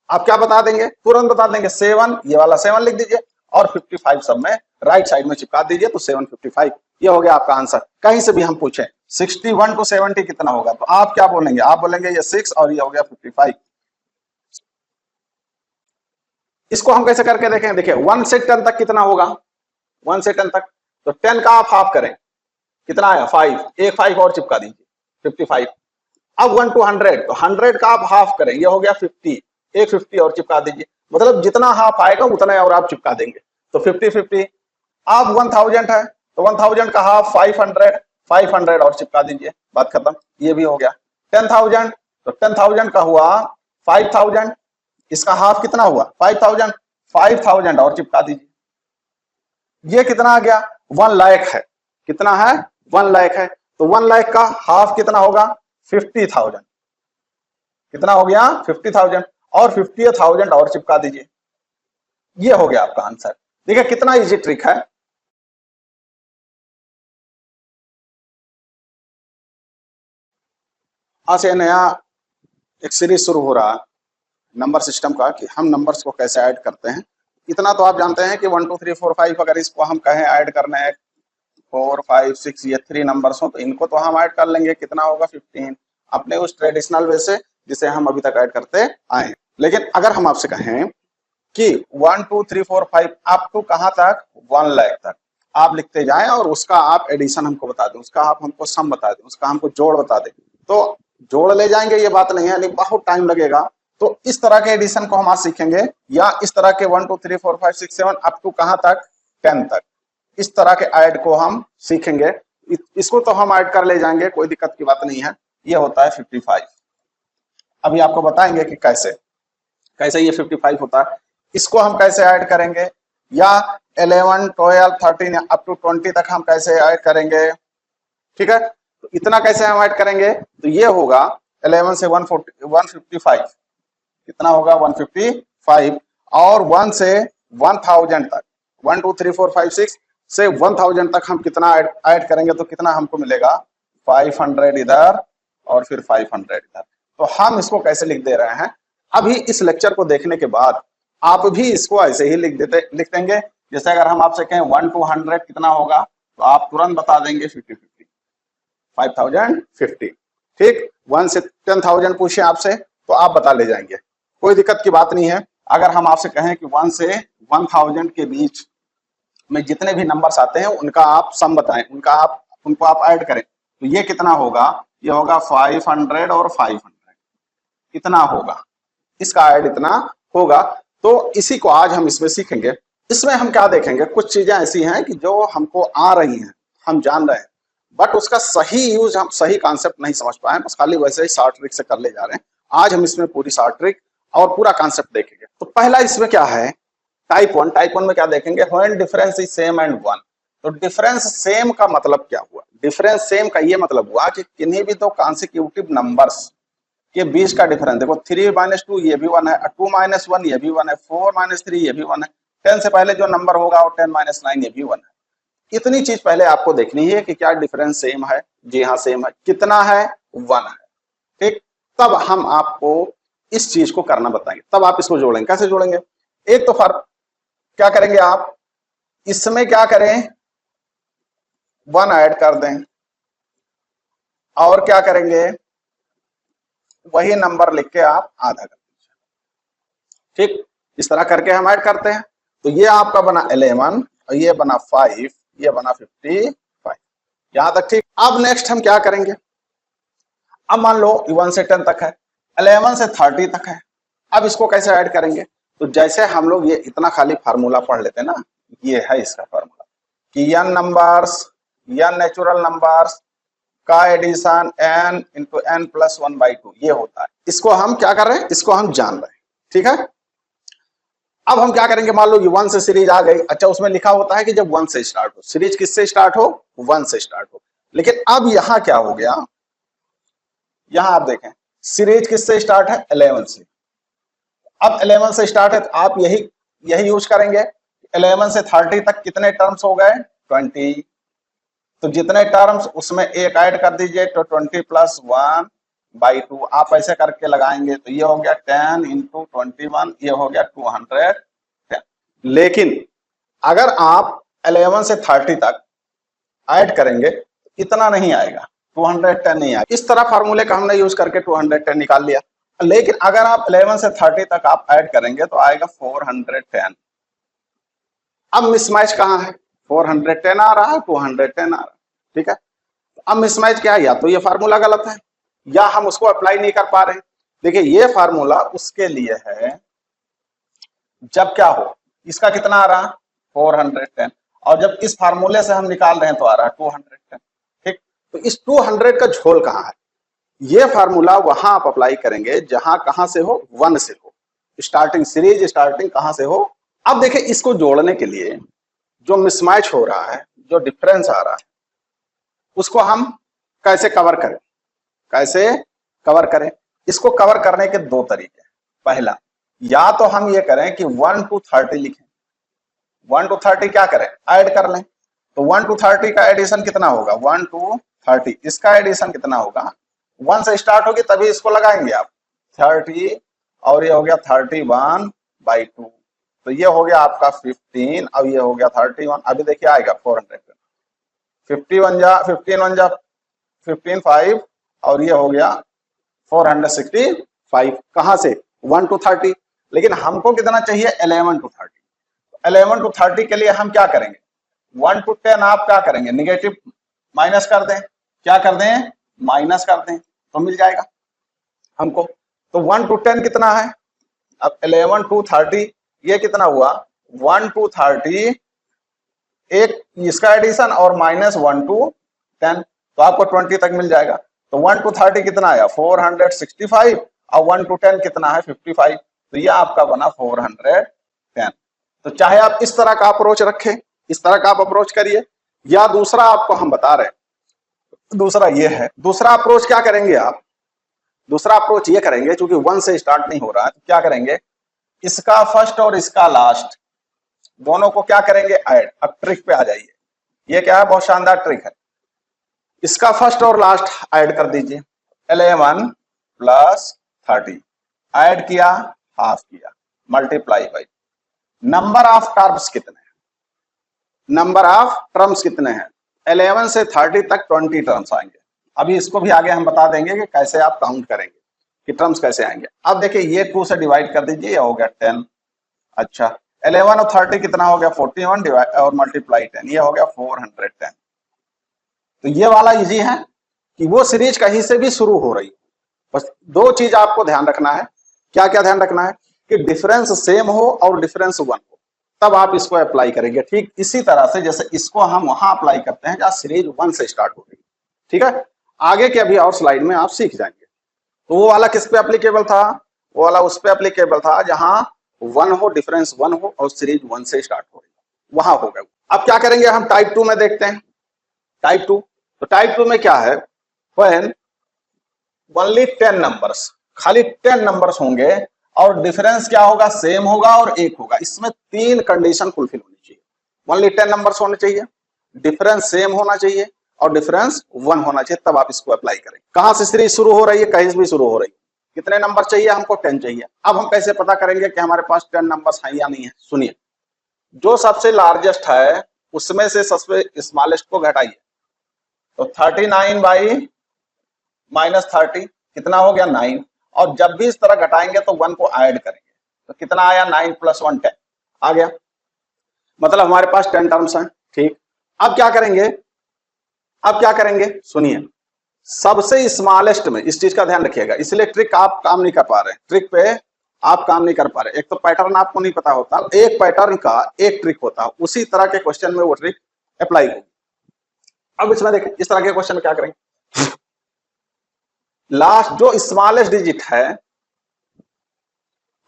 आप क्या बता देंगे, तुरंत बता देंगे 7, ये वाला 7 लिख दीजिए और 55 सब में राइट साइड में चिपका दीजिए, तो 755 ये हो गया आपका आंसर। कहीं से भी हम पूछे 61 टू 70 कितना होगा, तो आप क्या बोलेंगे, आप बोलेंगे ये 6 और ये हो गया 55। इसको हम कैसे करके देखें, देखिए 1 से 10 तक कितना होगा, 1 से 10 तक, तो 10 का आप हाफ करें, कितना आया 5, एक 5 और चिपका दीजिए 55। अब 1 टू 100, तो 100 का आप हाफ करें, ये हो गया 50, एक 50 और चिपका दीजिए, मतलब जितना हाफ आएगा उतना और आप चिपका देंगे, तो 50-50। अब 1000 है तो 1000 का हाफ 500, 500 और चिपका दीजिए, बात खत्म, ये भी हो गया। 10,000 तो 10,000 का हुआ 5000, इसका हाफ कितना हुआ 5000, 5000 और चिपका दीजिए, ये कितना आ गया 1 लाख है, कितना है 1 लाख है, तो 1 लाख का हाफ कितना होगा 50,000, कितना हो गया 50,000 और 50,000 और चिपका दीजिए, ये हो गया आपका आंसर। देखिए कितना इजी ट्रिक है। आज से नया एक सीरीज शुरू हो रहा है नंबर सिस्टम का, कि हम नंबर्स को कैसे ऐड करते हैं। इतना तो आप जानते हैं कि 1 2 3 4 5 अगर इसको हम कहें ऐड करना है 4 5 6 ये 3 नंबर्स हो, तो इनको तो हम ऐड कर लेंगे, कितना होगा 15, अपने उस ट्रेडिशनल वे से जिसे हम अभी तक ऐड करते आए। लेकिन अगर हम आपसे कहें कि 1 2 3 4 5 अप टू कहां तक 1 लाख तक आप लिखते जाएं और उसका आप एडिशन हमको बता दें, उसका आप हमको सम बता दें, उसका हमको जोड़ बता दें, तो जोड़ ले जाएंगे, ये बात नहीं है, लेकिन बहुत टाइम लगेगा। तो इस तरह के एडिशन को हम आज सीखेंगे, या इस तरह के 1 2 3 4 5 6 7 अप टू कहां तक 10 तक, इस तरह के ऐड को हम सीखेंगे। इसको तो हम ऐड कर ले जाएंगे, कोई दिक्कत की बात नहीं है। ये होता है 55। अभी आपको बताएंगे कि कैसे कैसे ये 55 होता है, इसको हम कैसे ऐड करेंगे, या 11 12 13 अप टू 20 तक हम कैसे ऐड करेंगे, ठीक है। तो इतना कैसे हम ऐड करेंगे, तो ये होगा 11 से 155, कितना होगा 155, और 1 से 1000 तक 1 2 3 4 5 6 से 1000 तक हम कितना ऐड करेंगे, तो कितना हमको मिलेगा 500 इधर और फिर 500 इधर। तो हम इसको कैसे लिख दे रहे हैं, अभी इस लेक्चर को देखने के बाद आप भी इसको ऐसे ही लिख देंगे। जैसे अगर हम आपसे कहें 1 to 100 कितना होगा, तो आप तुरंत बता देंगे 50-50, 5050, ठीक। 1 से 10,000 पूछे आपसे तो आप बता ले जाएंगे, कोई दिक्कत की बात नहीं है। अगर हम आपसे कहें कि 1 से 1000 के बीच में जितने भी नंबर्स आते हैं उनका आप सम बताएं, उनको आप ऐड करें, तो ये कितना होगा, ये होगा 500 और 500, कितना होगा, इसका ऐड इतना होगा। तो इसी को आज हम इसमें सीखेंगे। इसमें हम क्या देखेंगे, कुछ चीजें ऐसी हैं कि जो हमको आ रही हैं, हम जान रहे हैं, बट उसका सही यूज, हम सही कॉन्सेप्ट नहीं समझ पाए, बस खाली वैसे ही शॉर्ट ट्रिक से कर ले जा रहे हैं। आज हम इसमें पूरी शॉर्ट ट्रिक और पूरा कॉन्सेप्ट देखेंगे। तो पहला इसमें क्या है, टाइप 1 में क्या देखेंगे, when difference is same and 1। तो डिफरेंस सेम का मतलब क्या हुआ, डिफरेंस सेम का ये मतलब हुआ कि किन्हीं भी दो कॉन्सिक्यूटिव नंबर्स के बीच का डिफरेंस, देखो 3 - 2 ये भी 1 है, 2 - 1 ये भी 1 है, 4 - 3 ये भी 1 है, 10 से पहले जो नंबर होगा वो 10 - 9 ये भी 1 है। इतनी चीज पहले आपको देखनी है कि क्या डिफरेंस सेम है, जी हाँ सेम है, कितना है 1 है, ठीक। तब हम आपको इस चीज को करना बताएंगे, तब आप इसको जोड़ेंगे। कैसे जोड़ेंगे, एक तो फर्क क्या करेंगे आप, इसमें क्या करें 1 ऐड कर दें, और क्या करेंगे वही नंबर लिख के आप आधा कर दीजिए, ठीक। इस तरह करके हम ऐड करते हैं। तो ये आपका बना 11 और ये बना 5, ये बना 55, यहां तक ठीक। अब नेक्स्ट हम क्या करेंगे, अब मान लो 1 से 10 तक है, 11 से 30 तक है। अब इसको कैसे ऐड करेंगे, तो जैसे हम लोग ये इतना खाली फार्मूला पढ़ लेते हैं ना, ये है इसका फार्मूला कि n numbers, n natural numbers का addition n into n plus 1/2 ये होता है। इसको हम क्या कर रहे हैं, इसको हम जान रहे हैं, ठीक है। अब हम क्या करेंगे, मान लो ये 1 से सीरीज आ गई, अच्छा उसमें लिखा होता है कि जब 1 से स्टार्ट हो, सीरीज किससे स्टार्ट हो 1 से स्टार्ट हो। लेकिन अब यहां क्या हो गया, यहां आप देखें सीरीज किससे स्टार्ट है 11 से। अब 11 से स्टार्ट है तो आप यही यूज करेंगे। 11 से 30 तक कितने टर्म्स हो गए 20, तो जितने टर्म्स उसमें एक ऐड कर दीजिए, तो 20 + 1 बाई 2, आप ऐसे करके लगाएंगे तो ये हो गया 10 इंटू 21, ये हो गया 210। लेकिन अगर आप 11 से 30 तक ऐड करेंगे तो इतना नहीं आएगा, 210 नहीं आएगा। इस तरह फार्मूले का हमने यूज करके 210 निकाल लिया। लेकिन अगर आप 11 से 30 तक आप ऐड करेंगे तो आएगा 410। अब मिसमैच कहाँ है? 410 आ रहा है, 210 आ रहा है, ठीक है। अब मिसमैच क्या है? या तो ये फार्मूला गलत है या हम उसको अप्लाई नहीं कर पा रहे हैं। देखिए ये फार्मूला उसके लिए है जब क्या हो, इसका कितना आ रहा है 410, और जब इस फार्मूले से हम निकाल रहे हैं तो आ रहा है 210, ठीक। तो इस 200 का झोल कहाँ है? ये फार्मूला वहां आप अप्लाई करेंगे जहां कहां से हो, 1 से हो, स्टार्टिंग सीरीज स्टार्टिंग कहां से हो। अब देखिए इसको जोड़ने के लिए जो मिसमैच हो रहा है, जो डिफरेंस आ रहा है, उसको हम कैसे कवर करें? कैसे कवर करें? इसको कवर करने के दो तरीके। पहला, या तो हम ये करें कि 1 to 30 लिखें, 1 to 30 क्या करें? ऐड कर लें। तो 1 to 30 का एडिशन कितना होगा? 1 to 30, इसका एडिशन कितना होगा? 1 से स्टार्ट होगी तभी इसको लगाएंगे आप, 30 और ये हो गया 31/2, तो ये हो गया आपका 15, अब ये हो गया 31। अभी देखिए आएगा 400, 15 जा 15 5 और ये हो गया 465। कहां से? 1 to 30। लेकिन हमको कितना चाहिए? 11 to 30। 11 to 30 के लिए हम क्या करेंगे? 1 to 10 आप क्या करेंगे? निगेटिव माइनस कर दें। क्या कर दें? माइनस कर दें तो मिल जाएगा हमको। तो 1 to 10 कितना है? अब 11 to 30 ये कितना हुआ? 1 to 30, एक इसका एडिशन और -1 to 10, तो आपको 20 तक मिल जाएगा। तो 1 to 30 कितना आया? 465, और 1 to 10 कितना है? 55, तो ये आपका बना 410। तो चाहे आप इस तरह का अप्रोच रखें, इस तरह का आप अप्रोच करिए, या दूसरा आपको हम बता रहे हैं, दूसरा ये है। दूसरा अप्रोच क्या करेंगे आप? दूसरा अप्रोच ये करेंगे, क्योंकि 1 से स्टार्ट नहीं हो रहा है, तो क्या करेंगे? इसका फर्स्ट और इसका लास्ट दोनों को क्या करेंगे? ऐड। अब ट्रिक पे आ जाइए, ये क्या है? बहुत शानदार ट्रिक है। इसका फर्स्ट और लास्ट ऐड कर दीजिए, 11 + 30 ऐड किया, हाफ किया, multiply by number of terms कितने हैं? नंबर ऑफ टर्म्स कितने हैं? 11 से 30 तक 20 टर्म्स आएंगे। अभी इसको भी आगे हम बता देंगे कि कैसे आप काउंट करेंगे, कि टर्म्स कैसे आएंगे। अब देखिए ये 2 से डिवाइड कर दीजिए, ये हो गया 10। अच्छा, 11 और 30 कितना हो गया? 41 डिवाइड और मल्टीप्लाई 10, ये हो गया 410। तो ये वाला इजी है कि वो सीरीज कहीं से भी शुरू हो रही है। बस दो चीज आपको ध्यान रखना है। क्या क्या ध्यान रखना है? कि डिफरेंस सेम हो और डिफरेंस 1 हो, तब आप इसको अप्लाई करेंगे। ठीक इसी तरह से जैसे इसको हम वहां अप्लाई करते हैं जहां सीरीज 1 से स्टार्ट हो रही है, ठीक है। आगे के अभी और स्लाइड में आप सीख जाएंगे। तो वो वाला किस पे एप्लीकेबल था? वो वाला उस पे एप्लीकेबल था जहां 1 हो, डिफरेंस 1 हो और सीरीज 1 से स्टार्ट हो रही है, वहां हो गया। अब क्या करेंगे? हम टाइप 2 में देखते हैं। टाइप 2, तो टाइप 2 में क्या है? व्हेन ओनली 10 नंबर्स, खाली 10 नंबर्स होंगे और डिफरेंस क्या होगा? सेम होगा और 1 होगा। इसमें 3 कंडीशन फुलफिल होनी चाहिए। ओनली 10 नंबर्स होने चाहिए, डिफरेंस सेम होना चाहिए और डिफरेंस 1 होना चाहिए, तब आप इसको अप्लाई करें। कहां से सीरीज शुरू हो रही है? कहीं से भी शुरू हो रही है। कितने नंबर चाहिए हमको? 10 चाहिए। अब हम कैसे पता करेंगे कि हमारे पास 10 नंबर्स हैं या नहीं है? सुनिए, जो सबसे लार्जेस्ट है उसमें से सबसे स्मॉलेस्ट को घटाइए। तो 39 बाई -30 कितना हो गया? 9। और जब भी इस तरह घटाएंगे तो 1 को ऐड करेंगे, तो कितना आया? 9 + 1 10 आ गया। मतलब हमारे पास 10 टर्म्स हैं, ठीक। अब क्या करेंगे? अब क्या करेंगे? सुनिए, सबसे स्मॉलेस्ट में, इस चीज का ध्यान रखिएगा, इसलिए ट्रिक आप काम नहीं कर पा रहे, ट्रिक पे आप काम नहीं कर पा रहे। एक तो पैटर्न आपको नहीं पता होता, एक पैटर्न का एक ट्रिक होता है, उसी तरह के क्वेश्चन में वो ट्रिक अप्लाई होगी। अब इसमें देखिए, इस तरह के क्वेश्चन में क्या करेंगे? लास्ट जो स्मॉलेस्ट डिजिट है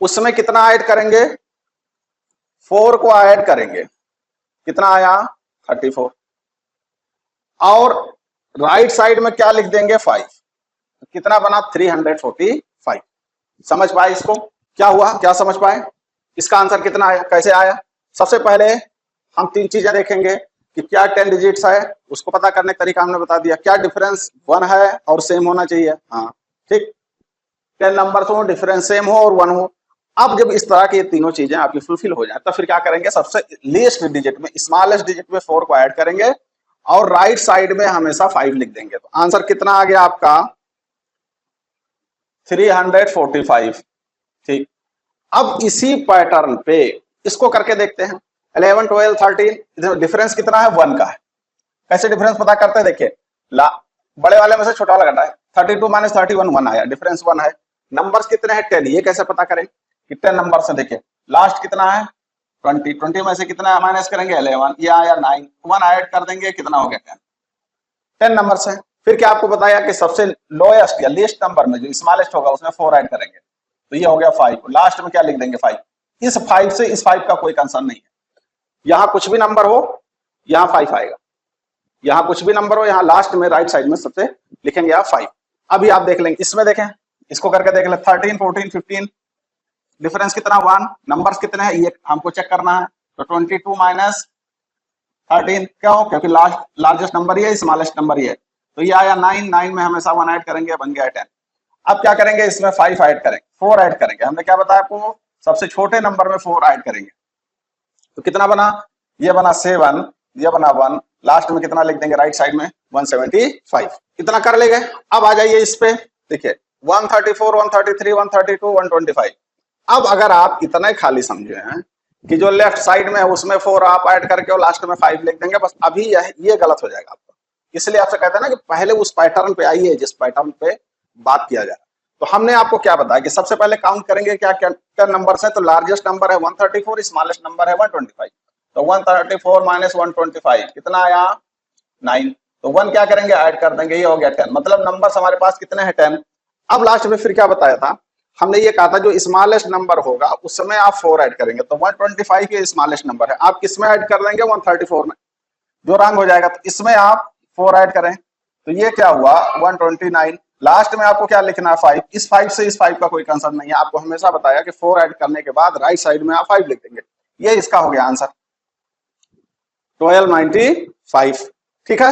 उसमें कितना ऐड करेंगे? 4 को ऐड करेंगे। कितना आया? 34। और राइट साइड में क्या लिख देंगे? 5। तो कितना बना? 345। समझ पाए इसको? क्या हुआ? क्या समझ पाए? इसका आंसर कितना आया? कैसे आया? सबसे पहले हम 3 चीजें देखेंगे कि क्या 10 डिजिट्स है, उसको पता करने का तरीका हमने बता दिया। क्या डिफरेंस 1 है और सेम होना चाहिए? हाँ, ठीक, 10 नंबर हो, डिफरेंस सेम हो और 1 हो। अब जब इस तरह की ये तीनों चीजें आपकी फुलफिल हो जाए तो फिर क्या करेंगे, सबसे लीस्ट डिजिट में, स्मॉलेस्ट डिजिट में 4 को ऐड करेंगे और राइट साइड में हमेशा 5 लिख देंगे। तो आंसर कितना आ गया आपका 345। ठीक, अब इसी पैटर्न पे इसको करके देखते हैं। 11 12 13 डिफरेंस कितना है, 1 का है। कैसे डिफरेंस पता करते हैं, देखिए बड़े वाले में से छोटा वाला घटा है, 32 माइनस 31 1 आया, डिफरेंस 1 है। नंबर्स कितने हैं 10, ये कैसे पता करें कि 10 नंबर से, देखिए लास्ट कितना है 20, 20 में से कितना माइनस करेंगे 11, ये आया 9, 1 ऐड कर देंगे, कितना हो गया 10 नंबर से। फिर क्या आपको बताया कि सबसे लोएस्ट या लीस्ट नंबर में जो स्मॉलेस्ट होगा उसमें 4 ऐड करेंगे, तो ये हो गया 5, लास्ट में क्या लिख देंगे 5। इस 5 से इस 5 का कोई कंसर्न नहीं है, यहां कुछ भी नंबर हो यहां 5 आएगा, यहां कुछ भी नंबर हो यहां लास्ट में राइट साइड में सबसे लिखेंगे आप 5। अभी आप देख लेंगे, इसमें देखें, इसको करके देख ले, 13 14 15 डिफरेंस कितना 1, नंबर्स कितने हैं ये हमको चेक करना है। तो 22 माइनस 13 क्यों, क्योंकि लार्जेस्ट नंबर ही है, स्मॉलेस्ट नंबर ही है, तो ये आया 9, 9 में हमेशा 1 ऐड करेंगे, बन गया 10। अब क्या करेंगे, इसमें 5 ऐड करेंगे, 4 ऐड करेंगे, हमने क्या बताया आपको, सबसे छोटे नंबर में 4 ऐड करेंगे, तो कितना बना, ये बना 7, ये बना 1, लास्ट में कितना लिख देंगे राइट साइड में 175। इतना कर ले गए। अब आ जाइए इस पे, देखिए 134 133 132 125। अब अगर आप इतना खाली समझे हैं कि जो लेफ्ट साइड में है उसमें 4 आप ऐड करके और लास्ट में 5 लिख देंगे, बस अभी ये गलत हो जाएगा आपका। इसलिए आपसे कहते हैं ना कि पहले उस पैटर्न पे आइए जिस पैटर्न पे बात किया जाए। तो हमने आपको क्या बताया कि सबसे पहले काउंट करेंगे क्या क्या 10 नंबर है, तो लार्जेस्ट नंबर है 134, स्मॉलेस्ट नंबर है 125। तो 134 माइनस 125 कितना आया 9, तो 1 क्या करेंगे ऐड कर देंगे, ये हो गया 10, मतलब नंबर्स हमारे पास कितने हैं 10। अब लास्ट में फिर क्या बताया था, हमने ये कहा था जो स्मॉलेस्ट नंबर होगा उसमें आप 4 ऐड करेंगे, तो 125 ये स्मॉलेस्ट नंबर है, आप किसमें ऐड कर देंगे 134 में, जो रंग हो जाएगा, तो इसमें आप 4 ऐड करें, तो ये क्या हुआ 129। लास्ट में आपको क्या लिखना है 5, इस 5 से इस 5 का कोई कंसर्न नहीं है, आपको हमेशा बताया कि 4 ऐड करने के बाद राइट साइड में आप 5 लिख देंगे, ये इसका हो गया आंसर 1295। ठीक है,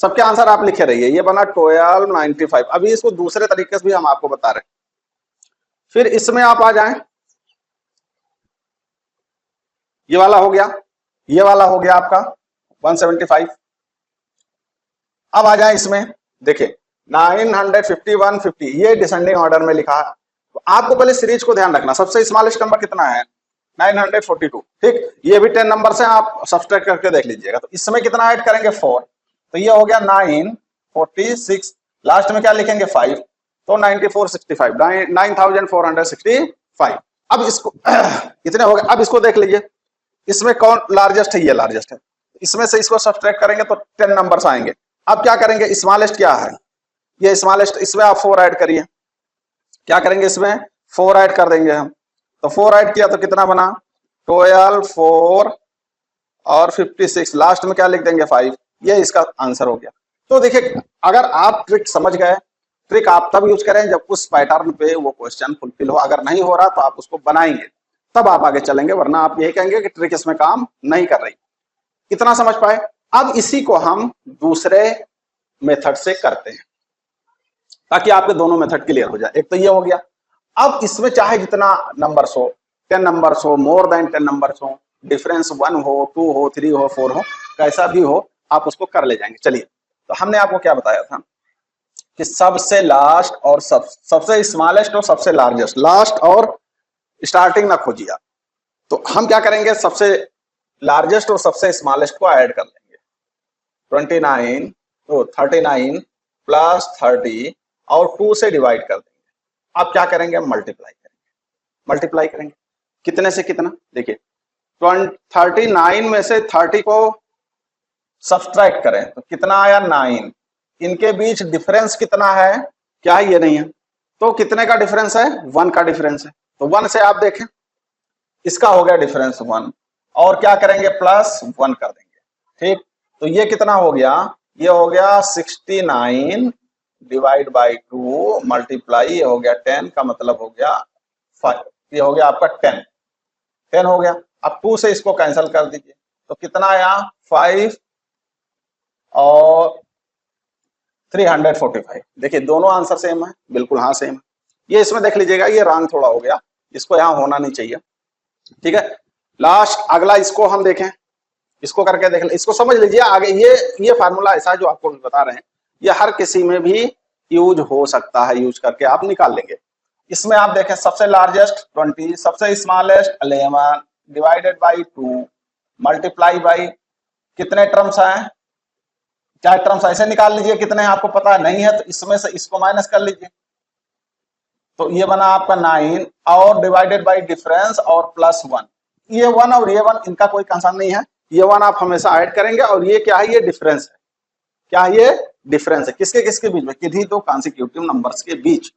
सबके आंसर आप लिखे रहिए, ये बना 1295। अभी इसको दूसरे तरीके से भी हम आपको बता रहे हैं। फिर इसमें आप आ जाएं, ये वाला हो गया, ये वाला हो गया आपका 175। अब आ जाए इसमें, देखिए 950 150 ये डिसेंडिंग ऑर्डर में लिखा है, तो आपको पहले सीरीज को ध्यान रखना, सबसे स्मॉलेस्ट नंबर कितना है 942। ठीक, ये भी 10 नंबर से आप सब्सट्रैक्ट करके देख लीजिएगा, तो इसमें कितना ऐड करेंगे 4, तो ये हो गया 946, लास्ट में क्या लिखेंगे 5, तो 9465 9465। अब इसको इतने हो गए। अब इसको देख लीजिए, इसमें कौन लार्जेस्ट है, ये लार्जेस्ट है, इसमें से इसको सब्सट्रैक्ट करेंगे तो 10 नंबर्स आएंगे। अब क्या करेंगे, स्मॉलेस्ट क्या है, ये स्मॉलेस्ट, इसमें आप 4 ऐड करिए, क्या करेंगे इसमें 4 ऐड कर देंगे हम, तो 4 ऐड किया तो कितना बना 12 4 और 56, लास्ट में क्या लिख देंगे 5, ये इसका आंसर हो गया। तो देखिए अगर आप ट्रिक समझ गए, ट्रिक आप तब यूज करें जब उस पैटर्न पे वो क्वेश्चन फुलफिल हो, अगर नहीं हो रहा तो आप उसको बनाएंगे तब आप आगे चलेंगे, वरना आप यही कहेंगे कि ट्रिक इसमें काम नहीं कर रही। इतना समझ पाए। अब इसी को हम दूसरे मेथड से करते हैं ताकि आपके दोनों मेथड क्लियर हो जाए। एक तो ये हो गया, अब इसमें चाहे जितना नंबर्स हो, 10 नंबर्स हो, मोर देन 10 नंबर्स हो, डिफरेंस 1 हो 2 हो 3 हो 4 हो, कैसा भी हो आप उसको कर ले जाएंगे। चलिए, तो हमने आपको क्या बताया था कि सबसे लास्ट और सबसे स्मॉलेस्ट और सबसे लार्जेस्ट, लास्ट और स्टार्टिंग ना खोजिए आप, तो हम क्या करेंगे सबसे लार्जेस्ट और सबसे स्मॉलेस्ट को ऐड कर लेंगे, 29 तो 39 प्लस 30 और 2 से डिवाइड कर देंगे। आप क्या करेंगे, मल्टीप्लाई करेंगे, मल्टीप्लाई करेंगे कितने से कितना, देखिए 39 में से 30 को सब्सट्रैक्ट करें तो कितना आया 9, इनके बीच डिफरेंस कितना है, क्या है ये नहीं है, तो कितने का डिफरेंस है 1 का डिफरेंस है, तो 1 से आप देखें इसका हो गया डिफरेंस 1 और क्या करेंगे प्लस 1 कर देंगे। ठीक, तो ये कितना हो गया, ये हो गया 69 डिवाइड बाई 2 मल्टीप्लाई, ये हो गया 10 का मतलब हो गया 5, ये हो गया आपका 10 हो गया। अब 2 से इसको कैंसिल कर दीजिए तो कितना आया 5 और 345। देखिए दोनों आंसर सेम है, बिल्कुल हाँ सेम है। ये इसमें देख लीजिएगा, ये रॉन्ग थोड़ा हो गया, इसको यहाँ होना नहीं चाहिए, ठीक है। लास्ट अगला इसको हम देखें, इसको करके देख ले, इसको समझ लीजिए आगे। ये फार्मूला ऐसा जो आपको बता रहे हैं, ये हर किसी में भी यूज हो सकता है, यूज करके आप निकाल लेंगे। इसमें आप देखें, सबसे लार्जेस्ट 20, सबसे smallest 11 divided by 2 multiply by कितने टर्म्स हैं, 4 टर्म्स ऐसे निकाल लीजिए, कितने आपको पता नहीं है तो इसमें से इसको माइनस कर लीजिए, तो ये बना आपका 9 और डिवाइडेड बाई डिफरेंस और प्लस 1। ये 1 और ये 1 इनका कोई कंसर्न नहीं है, ये 1 आप हमेशा ऐड करेंगे, और ये क्या है, ये डिफरेंस है। क्या है ये? डिफरेंस है। किसके किसके बीच में? किन्हीं दो कॉन्सिक्यूटिव नंबर्स के बीच,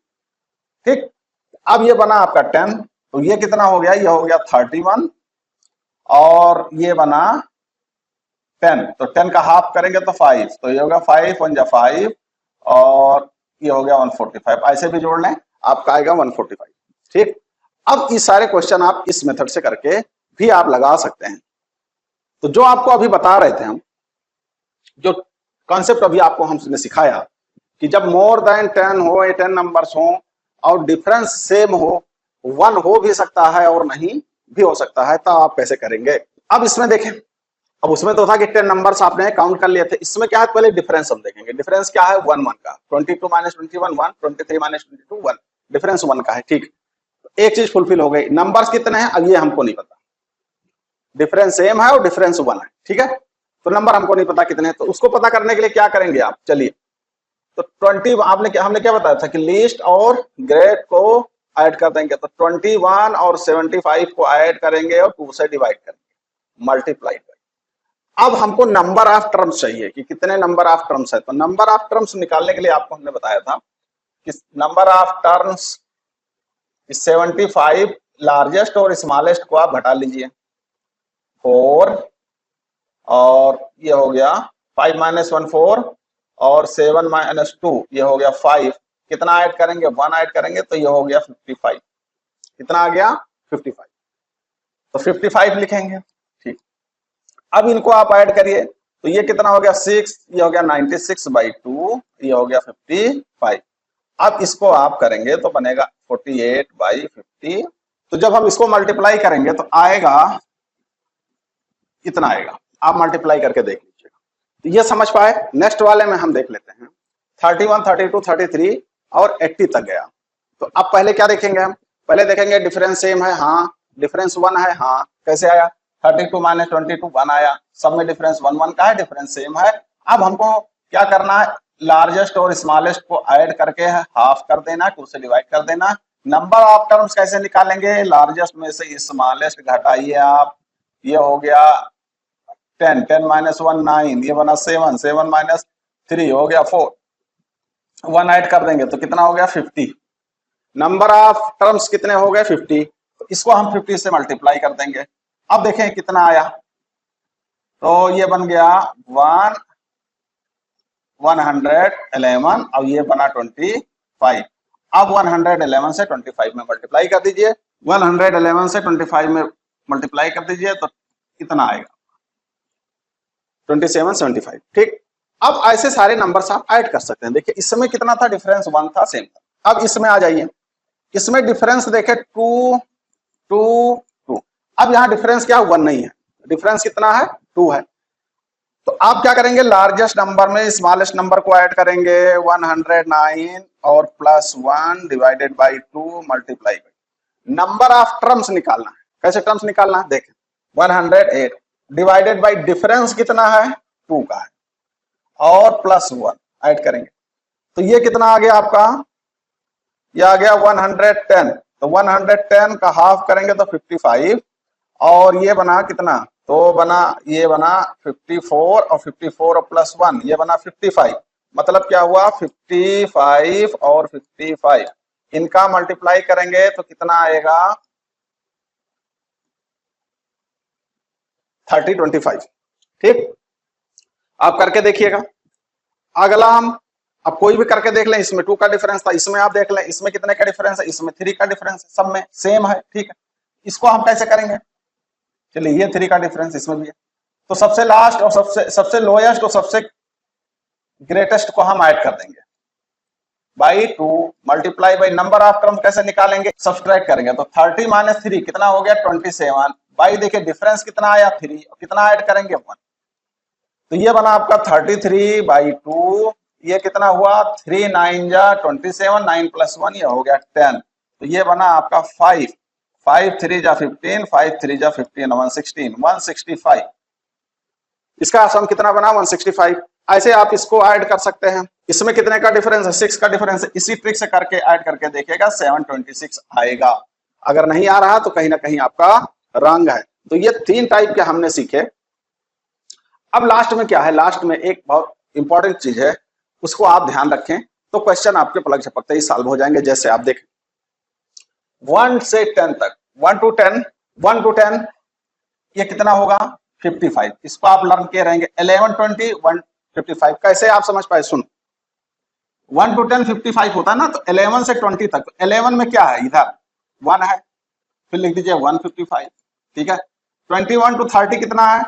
ठीक। अब ये बना आपका 10, तो ये कितना हो गया, ये हो गया 31, और ये बना 10, तो 10 का हाफ करेंगे तो 5, तो ये होगा 5 1 जा 5, और ये हो गया 145। ऐसे भी जोड़ लें, आपका आएगा 145, ठीक। अब इस सारे क्वेश्चन आप इस मेथड से करके भी आप लगा सकते हैं। तो जो आपको अभी बता रहे थे हम, जो कॉन्सेप्ट अभी आपको हमने सिखाया कि जब मोर देन 10 हो, 10 नंबर्स हो और डिफरेंस सेम हो, 1 हो भी सकता है और नहीं भी हो सकता है, तो आप कैसे करेंगे। अब इसमें देखें, अब उसमें तो था कि 10 नंबर्स आपने काउंट कर लिए थे, इसमें क्या है, पहले डिफरेंस हम देखेंगे। डिफरेंस क्या है, 1 1 का, 22 माइनस 21 1, 23 माइनस 22 1, डिफरेंस 1 का है, ठीक। एक चीज फुलफिल हो गई। नंबर्स कितने हैं अब ये हमको नहीं पता, डिफरेंस सेम है और डिफरेंस 1 है, ठीक है। तो नंबर हमको नहीं पता कितने हैं, तो उसको पता करने के लिए क्या करेंगे आप, चलिए। तो 20 हमने क्या बताया था कि लिस्ट और ग्रेड को ऐड कर देंगे, तो 21 और 75 को ऐड करेंगे और 2 से डिवाइड करेंगे, मल्टीप्लाई करेंगे। अब हमको नंबर ऑफ टर्म्स चाहिए कि कितने नंबर ऑफ टर्म्स है, तो नंबर ऑफ टर्म्स निकालने के लिए आपको हमने बताया था कि नंबर ऑफ टर्म्स 75 लार्जेस्ट और स्मॉलेस्ट को आप घटा लीजिए, 4 और ये हो गया 5 माइनस 1 4 और 7 माइनस 2 ये हो गया 5, कितना ऐड करेंगे, 1 ऐड करेंगे, तो ये हो गया 55। कितना आ गया, 55, तो 55 लिखेंगे, ठीक। अब इनको आप ऐड करिए, तो ये कितना हो गया 6, ये हो गया 96 बाई 2, ये हो गया 55। अब इसको आप करेंगे तो बनेगा 48 बाई 50, तो जब हम इसको मल्टीप्लाई करेंगे तो आएगा इतना आएगा, आप मल्टीप्लाई करके देख लीजिएगा। तो ये समझ पाए। नेक्स्ट वाले में हम देख लेते हैं, 31 32 33 और 80 तक गया। तो अब पहले क्या देखेंगे हम, पहले देखेंगे डिफरेंस सेम है, हाँ। डिफरेंस 1 है, हाँ। कैसे आया, 32 माइनस 22 1 आया, सब में डिफरेंस 1 1 का है, डिफरेंस सेम है। अब हमको क्या करना है, लार्जेस्ट और स्मॉलेस्ट को ऐड करके हाफ कर देना, 2 से डिवाइड कर देना। नंबर ऑफ टर्म्स कैसे निकालेंगे, लार्जेस्ट में से स्मॉलेस्ट घटाइए आप, ये हो गया 10, 10 माइनस 1 9, ये बना 7, 7 माइनस 3 हो गया 4, 1 ऐड कर देंगे तो कितना हो गया 50। नंबर ऑफ टर्म्स कितने हो गए 50, तो इसको हम 50 से मल्टीप्लाई कर देंगे। अब देखें कितना आया, तो ये बन गया 111 और ये बना 25। अब 111 से 25 में मल्टीप्लाई कर दीजिए, 111 से 25 में मल्टीप्लाई कर दीजिए तो कितना आएगा 2775, ठीक। अब ऐसे सारे नंबर्स आप ऐड कर सकते हैं। देखिए इसमें कितना था, डिफरेंस 1 था, सेम था। अब इसमें आ जाइए, इसमें डिफरेंस देखे 2 2 2। अब यहाँ डिफरेंस क्या 1 नहीं है, डिफरेंस कितना है 2 है। तो आप क्या करेंगे, लार्जेस्ट नंबर में स्मॉलेस्ट नंबर को ऐड करेंगे, 109 और plus 1 divided by 2 multiply by. Number of terms निकालना है, कैसे टर्म्स निकालना है, देखें 108 डिवाइडेड बाई डिफरेंस कितना है 2 का है और प्लस 1 ऐड करेंगे, तो ये कितना आ गया आपका, ये आ गया 110। तो 110 का हाफ करेंगे तो 55 और ये बना कितना, तो बना ये बना 54 और 54 और प्लस 1 ये बना 55। मतलब क्या हुआ 55 और 55 इनका मल्टीप्लाई करेंगे तो कितना आएगा 3025, ठीक। आप करके देखिएगा। अगला हम अब कोई भी करके देख लें, इसमें 2 का डिफरेंस था, इसमें आप देख लें इसमें कितने का डिफरेंस है, इसमें 3 का डिफरेंस है, सब में सेम है, ठीक है। इसको हम कैसे करेंगे, चलिए ये 3 का डिफरेंस इसमें भी है, तो सबसे लास्ट और सबसे लोएस्ट और सबसे ग्रेटेस्ट को हम ऐड कर देंगे by 2 multiply by number of term कैसे निकालेंगे, सब्सट्रैक्ट करेंगे। तो 30 माइनस 3 कितना हो गया 27 बाई देखिए डिफरेंस कितना आया 3, कितना ऐड करेंगे 1, तो ये बना आपका 33 बाई 2, ये कितना हुआ 3 9 जा 27, 9 प्लस 1 ये हो गया 10, तो ये बना आपका 5 5 3 जा 15, 5 3 जा 15 116 165, इसका सम कितना बना 165। ऐसे आप इसको ऐड कर सकते हैं। इसमें कितने का डिफरेंस है 6 का डिफरेंस है, इसी ट्रिक से करके ऐड करके देखिएगा 726 आएगा। अगर नहीं आ रहा तो कहीं ना कहीं आपका रंग है। तो ये 3 टाइप के हमने सीखे। अब लास्ट में क्या है, लास्ट में एक बहुत इंपॉर्टेंट चीज है, उसको आप ध्यान रखें तो क्वेश्चन आपके पलक झपकते ही सॉल्व हो जाएंगे। जैसे आप देखें 1 से 10 तक, 1 to 10 ये कितना होगा 55, इसको आप लर्न किए रहेंगे। 11 20 155 कैसे आप समझ पाए, सुन 1 to 10 55 होता है ना, तो 11 से 20 तक, 11 में क्या है इधर 1 है, फिर लिख दीजिए 155, ठीक है। 21 to 30 कितना है,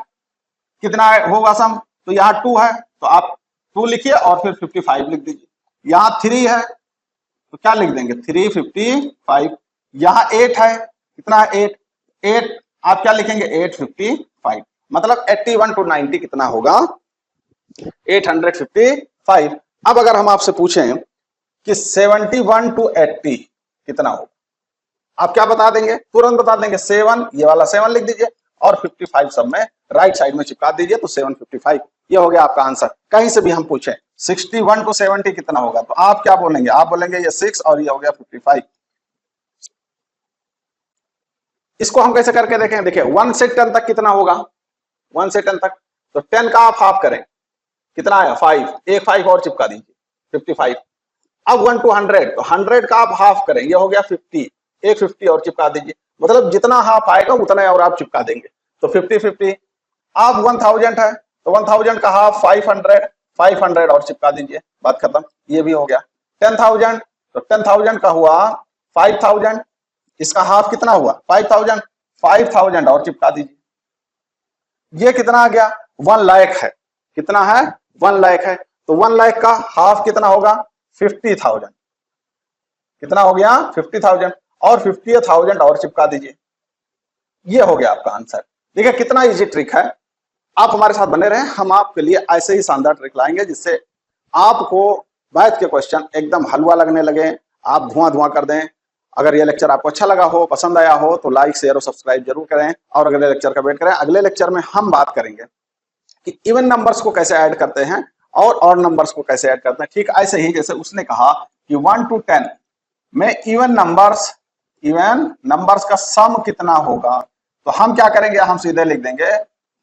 कितना होगा सम, तो यहाँ 2 है तो आप 2 लिखिए और फिर 55 लिख दीजिए। यहाँ 3 है तो क्या लिख देंगे 355, यहाँ 8 है, कितना है 8 आप क्या लिखेंगे 855, मतलब 81 to 90 कितना होगा 855। अब अगर हम आपसे पूछें कि 71 to 80 कितना होगा, आप क्या बता देंगे, तुरंत बता देंगे 7, ये वाला 7 लिख दीजिए और 55 सब में राइट साइड में चिपका दीजिए, तो 755 ये हो गया आपका आंसर। कहीं से भी हम पूछें 61 to 70 कितना होगा, तो आप क्या बोलेंगे, आप बोलेंगे ये 6 और ये हो गया 55। इसको हम कैसे करके देखें, देखिए 1 से 10 तक कितना होगा, 1 से 10 तक, तो 10 का आप हाफ करें कितना आया 5, एक 5 और चिपका दीजिए 55। अब 1 to 100, तो 100 का आप हाफ करें, ये हो गया 50, एक 50 और चिपका दीजिए, मतलब जितना हाफ आएगा उतना और आप चिपका देंगे, तो 50 50। अब 1000 है तो 1000 का हाफ 500 और चिपका दीजिए, बात खत्म, ये भी हो गया। 10,000 तो 10,000 का हुआ 5000, इसका हाफ कितना हुआ 5000 और चिपका दीजिए, ये कितना आ गया 1 लाख है, कितना है 1 लाख है, तो 1 लाख का हाफ कितना होगा 50,000, कितना हो गया 50,000 और 50,000 और चिपका दीजिए, ये हो गया आपका आंसर। देखिए कितना इजी ट्रिक है, आप हमारे साथ बने रहें, हम आपके लिए ऐसे ही शानदार ट्रिक लाएंगे जिससे आपको मैथ के क्वेश्चन एकदम हलवा लगने लगे, आप धुआं कर दें। अगर ये लेक्चर आपको अच्छा लगा हो, पसंद आया हो तो लाइक शेयर और सब्सक्राइब जरूर करें और अगले लेक्चर का वेट करें। अगले लेक्चर में हम बात करेंगे कि इवन नंबर्स को कैसे ऐड करते हैं और ऑड नंबर्स को कैसे ऐड करते हैं। ठीक ऐसे ही जैसे उसने कहा कि 1 to 10 में इवन नंबर्स का सम कितना होगा, तो हम क्या करेंगे, हम सीधे लिख देंगे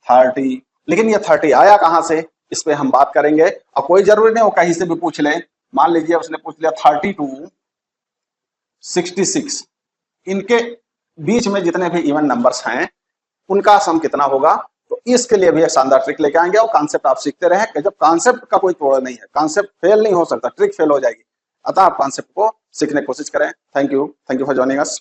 30। लेकिन ये 30 आया कहां से, इस पे हम बात करेंगे। और कोई जरूरी नहीं वो कहीं से भी पूछ ले, मान लीजिए उसने पूछ लिया 30 to 66, इनके बीच में जितने भी इवन नंबर्स हैं उनका सम कितना होगा, तो इसके लिए भी एक शानदार ट्रिक लेके आएंगे। और कॉन्सेप्ट आप सीखते रहे कि जब कॉन्सेप्ट का कोई तोड़ नहीं है, कॉन्सेप्ट फेल नहीं हो सकता, ट्रिक फेल हो जाएगी, अतः आप कॉन्सेप्ट को सीखने की कोशिश करें। Thank you for joining us.